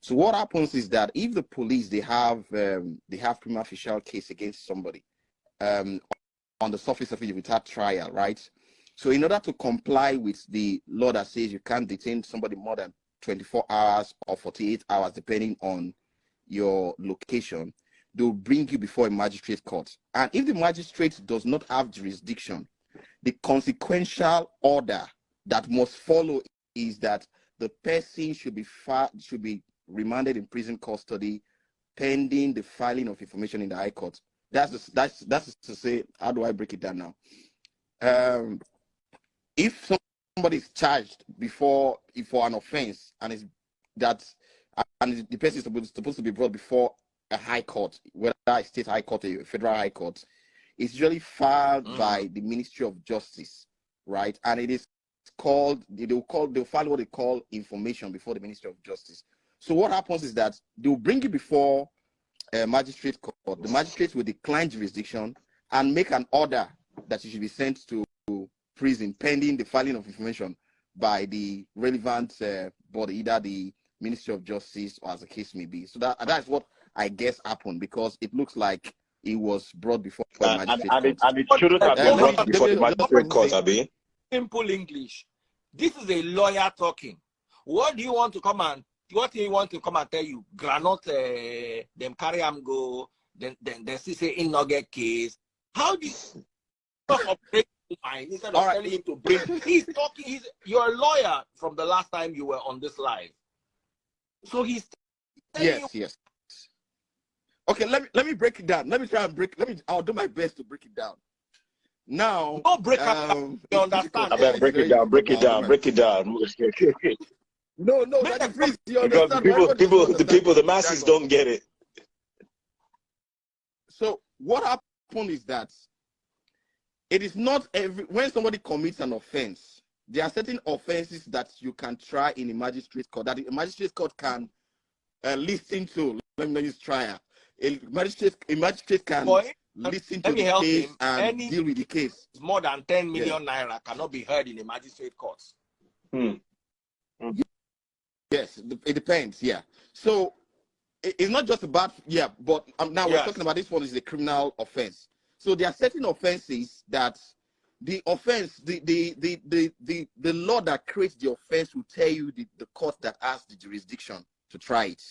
So what happens is that if the police they have prima facie case against somebody on the surface of it without trial, right? So in order to comply with the law that says you can't detain somebody more than 24 hours or 48 hours, depending on your location, they'll bring you before a magistrate court. And if the magistrate does not have jurisdiction, the consequential order that must follow is that the person should be remanded in prison custody pending the filing of information in the High Court. That's to say, how do I break it down now? If somebody is charged for an offense and the person is supposed to be brought before a high court, whether a state high court or a federal high court, it's usually filed by the Ministry of Justice, right? And it is called, they'll file what they call information before the Ministry of Justice. So what happens is that they'll bring you before a magistrate court. The magistrate will decline jurisdiction and make an order that you should be sent to prison pending the filing of information by the relevant body, either the Ministry of Justice or as the case may be. So that's what I guess happened, because it looks like it was brought before the magistrate court. And it shouldn't have been brought before the magistrate court, Abi. Simple English. This is a lawyer talking. What do you want to come and tell you? Granot them carry am go, then they say in no get case. How do you operate instead of telling him to bring? He's talking. You're a lawyer from the last time you were on this live. So he's yes. Okay, let me break it down. I'll do my best to break it down. Now, don't break up. You understand? I better break it down. No, that is freeze. You understand? The masses don't get it. So what happened is that it is not when somebody commits an offense, there are certain offenses that you can try in a magistrate court, that a magistrate court can listen to. Let me use trial. A magistrate can listen to the case and deal with the case. More than 10 million naira cannot be heard in a magistrate court. Yes, it depends. Yeah. So it's not just about but now we're talking about this one is a criminal offense. So there are certain offenses that the offense, the law that creates the offense will tell you the court that has the jurisdiction to try it.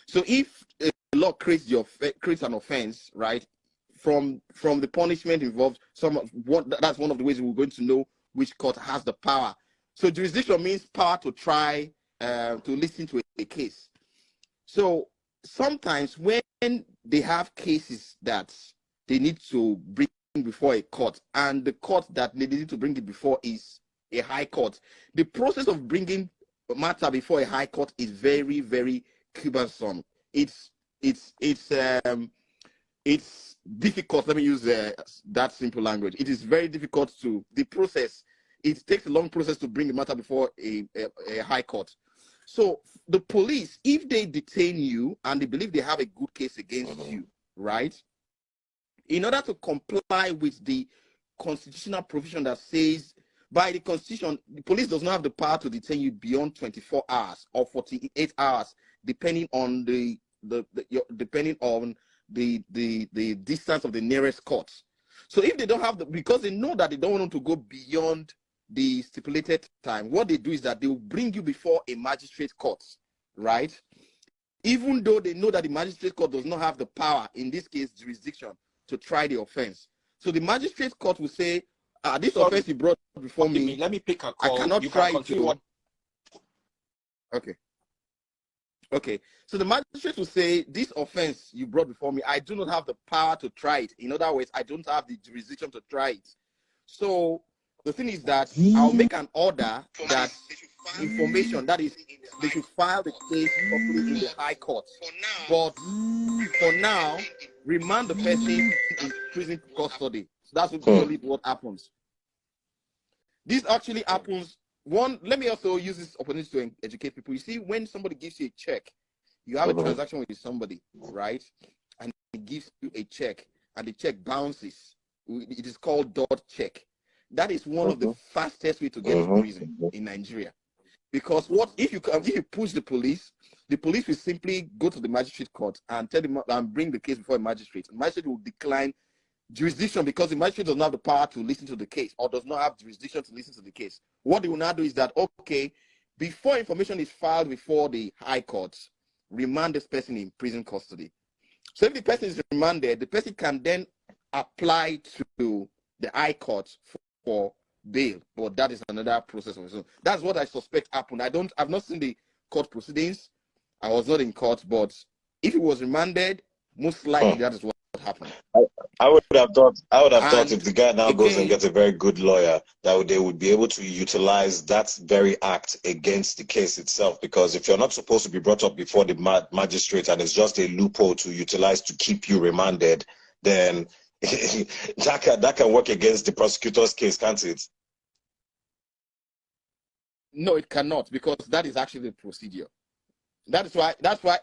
So if a law creates an offense, right, from the punishment involved, that's one of the ways we're going to know which court has the power. So jurisdiction means power to try, to listen to a case. So sometimes when they have cases that they need to bring before a court, and the court that they need to bring it before is a high court, the process of bringing a matter before a high court is very, very cumbersome. It's difficult. Let me use that simple language. It is very difficult it takes a long process to bring a matter before a high court. So the police, if they detain you and they believe they have a good case against you, right, in order to comply with the constitutional provision that says, by the Constitution, the police does not have the power to detain you beyond 24 hours or 48 hours, depending on the distance of the nearest court. So if they don't have because they know that they don't want them to go beyond the stipulated time, what they do is that they will bring you before a magistrate court, right? Even though they know that the magistrate court does not have the power, in this case, jurisdiction, to try the offense. So the magistrate court will say, this offense you brought before me, let me pick a call. I cannot try it. Okay. So the magistrate will say, this offense you brought before me, I do not have the power to try it. In other words, I don't have the jurisdiction to try it. So the thing is that I'll make an order that information, that is, they should file the case properly in the high court. But for now, remand the person in prison custody. So that's usually what happens. This actually happens. Let me also use this opportunity to educate people. You see, when somebody gives you a check, you have a transaction with somebody, right? And he gives you a check, and the check bounces. It is called dot check. That is one of the fastest way to get to prison in Nigeria. Because what if you push the police will simply go to the magistrate court and tell them and bring the case before a magistrate. The magistrate will decline jurisdiction because the magistrate does not have the power to listen to the case or does not have jurisdiction to listen to the case. What they will now do is that, okay, before information is filed before the high court, remand this person in prison custody. So if the person is remanded, the person can then apply to the high court for bail, but that is another process of its own. That's what I suspect happened. I've not seen the court proceedings. I was not in court, but if it was remanded, most likely that is what happened. I would have thought if the guy now goes and gets a very good lawyer, that they would be able to utilize that very act against the case itself. Because if you're not supposed to be brought up before the magistrate and it's just a loophole to utilize to keep you remanded, then that can work against the prosecutor's case, can't it? No, it cannot, because that is actually the procedure. That's why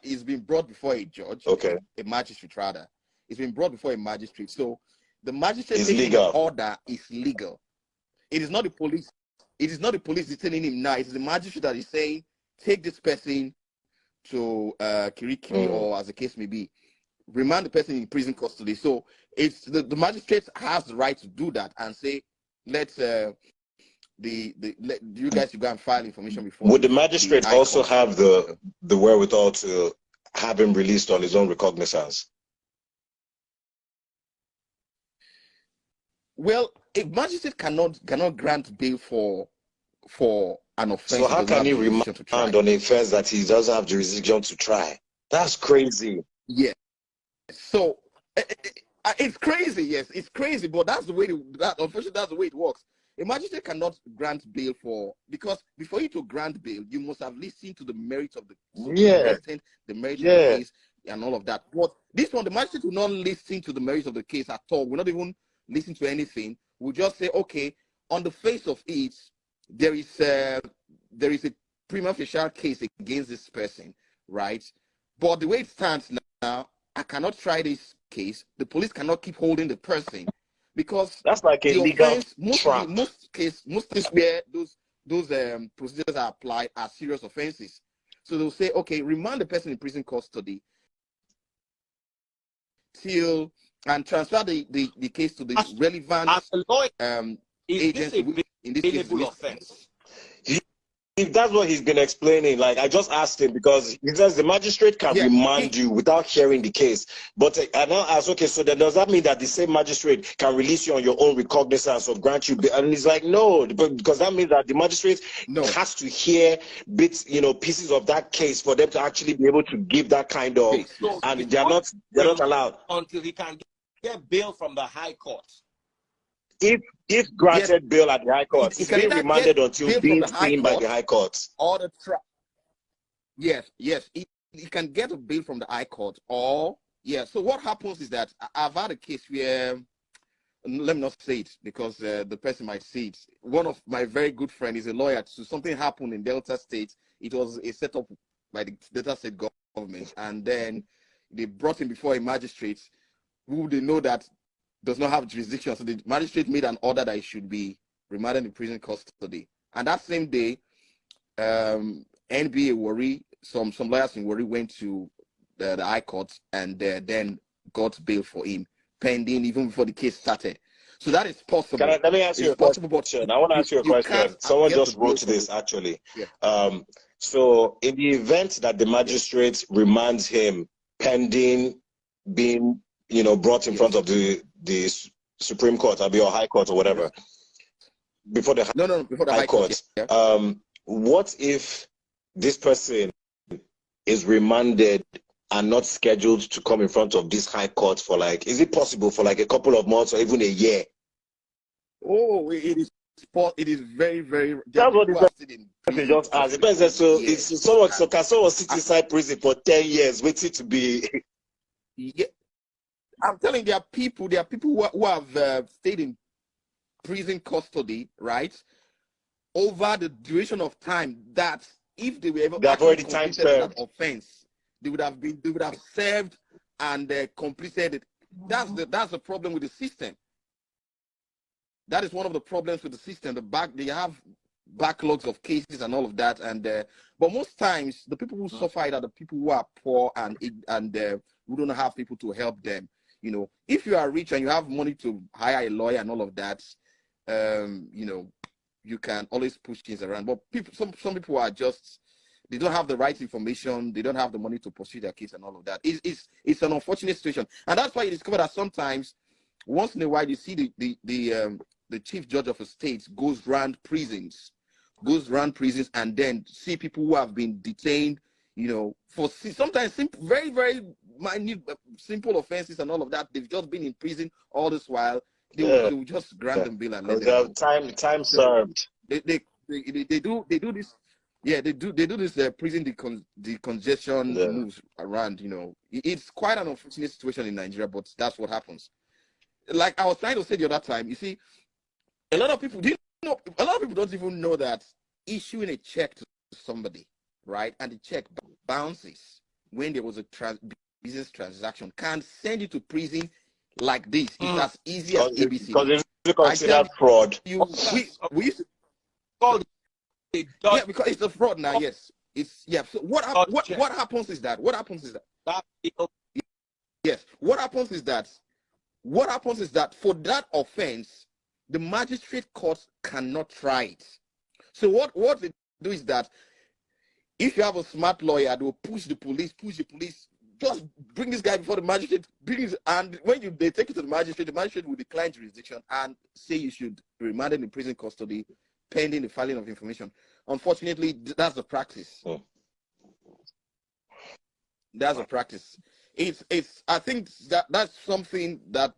it's been brought before a judge, okay, a magistrate rather. It's been brought before a magistrate. So the magistrate order is legal. It is not the police. It is not the police detaining him now. It is the magistrate that is saying, take this person to Kirikiri or as the case may be, remand the person in prison custody. So it's the magistrate has the right to do that and say, let's you guys should go and file information before. Would the magistrate also have the wherewithal to have him released on his own recognizance? Well, a magistrate cannot grant bail for an offense. So how can he remand on a offense that he doesn't have jurisdiction to try? That's crazy. Yeah. So it's crazy. Yes, it's crazy. But that's the way. Unfortunately, that's the way it works. A magistrate cannot grant bail because before you to grant bail, you must have listened to the merits of the the merits of the case and all of that. But this one, the magistrate will not listen to the merits of the case at all. We're not even listen to anything. We'll just say, okay, on the face of it, there is a prima facie case against this person, right? But the way it stands now, I cannot try this case. The police cannot keep holding the person because that's like a legal trap. Most cases where those procedures are applied are serious offenses. So they'll say, okay, remand the person in prison custody till and transfer the case to the relevant agency. In this case, offense. If that's what he's been explaining, like I just asked him because he says the magistrate can remand you without hearing the case. But I now ask, okay, so then does that mean that the same magistrate can release you on your own recognizance or grant you? And he's like, no, because that means that the magistrate has to hear bits, pieces of that case for them to actually be able to give that kind of, and they're not allowed until he can get bail from the high court. If granted bail at the high court, he's being remanded until being seen by the high court. Or yes, he can get a bail from the high court. Or so what happens is that I've had a case where, let me not say it because the person might see it. One of my very good friends is a lawyer. So something happened in Delta State. It was a setup by the Delta State government, and then they brought him before a magistrate who they know that does not have jurisdiction. So the magistrate made an order that he should be remanded in prison custody. And that same day, NBA Warri, some lawyers in Warri went to the High Court and then got bail for him, pending even before the case started. So that is possible. Let me ask you a question. I want to ask you a question. Someone just wrote this actually. Yeah. So in the event that the magistrate remands him pending being brought in front of the Supreme Court, or High Court or whatever, before the before the High Court. What if this person is remanded and not scheduled to come in front of this High Court for is it possible for a couple of months or even a year? Oh, it is very, very. That's what they just asked. So can someone sit inside prison for 10 years waiting to be? Yeah. I'm telling you, there are people who have stayed in prison custody, right, over the duration of time that if they were ever already time served that offense, they would have served and completed it. That's the problem with the system. That is one of the problems with the system. They have backlogs of cases and all of that. And but most times the people who suffer it are the people who are poor and who don't have people to help them. You know, if you are rich and you have money to hire a lawyer and all of that, you know, you can always push things around. But people, some people are just, they don't have the right information, they don't have the money to pursue their case and all of that. It's an unfortunate situation, and that's why you discover that sometimes, once in a while, you see the chief judge of a state goes round prisons, and then see people who have been detained, you know, for sometimes very, very minute, simple offenses and all of that. They've just been in prison all this while. They will just grant them bail and let them go. Time served. They do this. Yeah, they do this prison decongestion moves around. You know, it's quite an unfortunate situation in Nigeria, but that's what happens. Like I was trying to say the other time, you see, a lot of people don't even know that issuing a check to somebody, right, and the check bounces when there was a business transaction, can send you to prison like this. It's as easy as ABC. Because it's considered fraud. We used to call it, yeah, because it's a fraud now. Yes, it's So what happens is that yes, what happens is that for that offense, the magistrate court cannot try it. So what they do is that if you have a smart lawyer, they will push the police, just bring this guy before the magistrate, and when they take it to the magistrate will decline jurisdiction and say you should remand him in prison custody pending the filing of information. Unfortunately, that's the practice. That's a practice. I think that's something that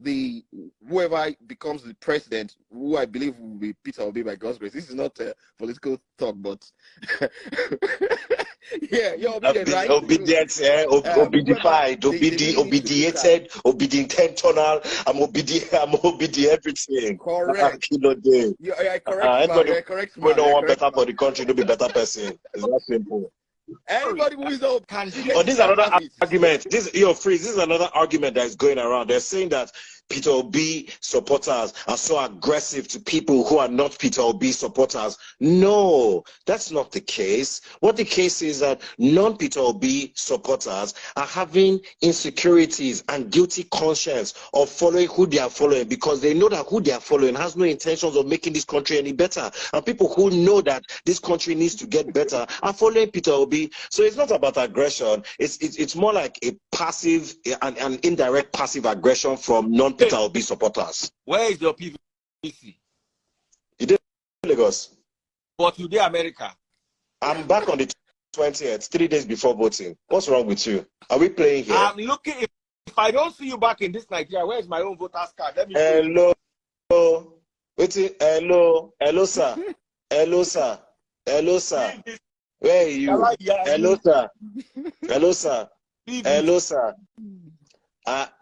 whoever becomes the president, who I believe will be Peter Obi by God's grace. This is not a political talk, but yeah, you're obedient, right? Obedience, obedified, obediated, intentional. I'm obedient everything. Correct. You're correct. We don't want better for the country to be better person. It's that simple. Anybody who is up can. Oh, this is another argument. This is another argument that is going around. They're saying that Peter Obi supporters are so aggressive to people who are not Peter Obi supporters. No, that's not the case. What the case is that non-Peter Obi supporters are having insecurities and guilty conscience of following who they are following, because they know that who they are following has no intentions of making this country any better. And people who know that this country needs to get better are following Peter Obi. So it's not about aggression. It's more like a passive, an indirect passive aggression from non-Peter Obi supporters. Where is your PVC? You did Lagos. But you did America. I'm back on the 20th, 3 days before voting. What's wrong with you? Are we playing here? I'm looking. If I don't see you back in this Nigeria, where's my own voter's card? Let me. Hello. Wait. Hello, sir. Hello, sir. Hello, sir. Where are you? Hello, sir. Hello, sir. Hello, sir.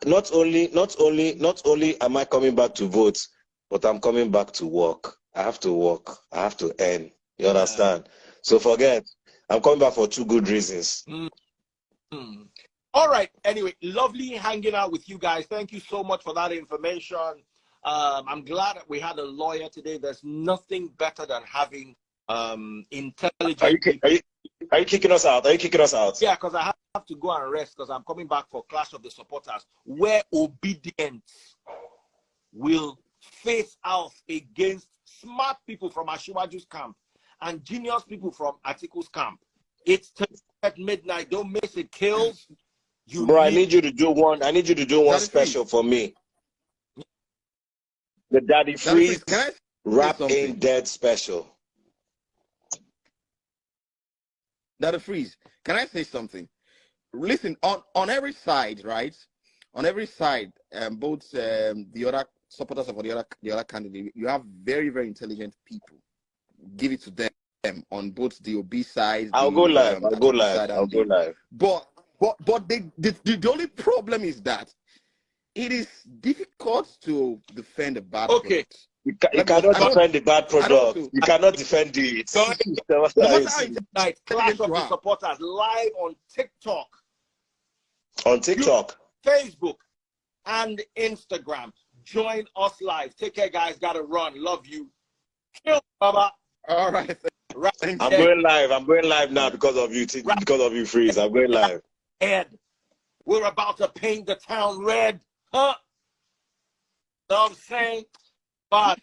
Not only am I coming back to vote, but I'm coming back to work. I have to work. I have to earn. You understand? So forget. I'm coming back for 2 good reasons. All right. Anyway, lovely hanging out with you guys. Thank you so much for that information. I'm glad that we had a lawyer today. There's nothing better than having intelligent. Are you kicking us out? Yeah, because I have to go and rest because I'm coming back for Clash of the Supporters, where obedience will face off against smart people from Ashiwaju's camp and genius people from Atiku's camp. It's at midnight. Don't miss it. Kills. Bro, I need you to do one. I need you to do one special for me. The Daddy Freeze Rap Ain't Dead special. Daddy Freeze, can I say something? Listen, on every side, right? On every side, both the other supporters of the other candidate, you have very, very intelligent people. Give it to them on both the OB side. I'll go live. But the only problem is that it is difficult to defend a bad product. You cannot defend the bad product. You cannot defend it. Tonight, Clash of the Supporters live on TikTok. On TikTok, Facebook, and Instagram. Join us live. Take care, guys. Gotta run. Love you. Kill, Baba. All right. Right. I'm going live. I'm going live now because of you. Because of you, Freeze. I'm going live. Ed, we're about to paint the town red, huh? Know what I'm saying? But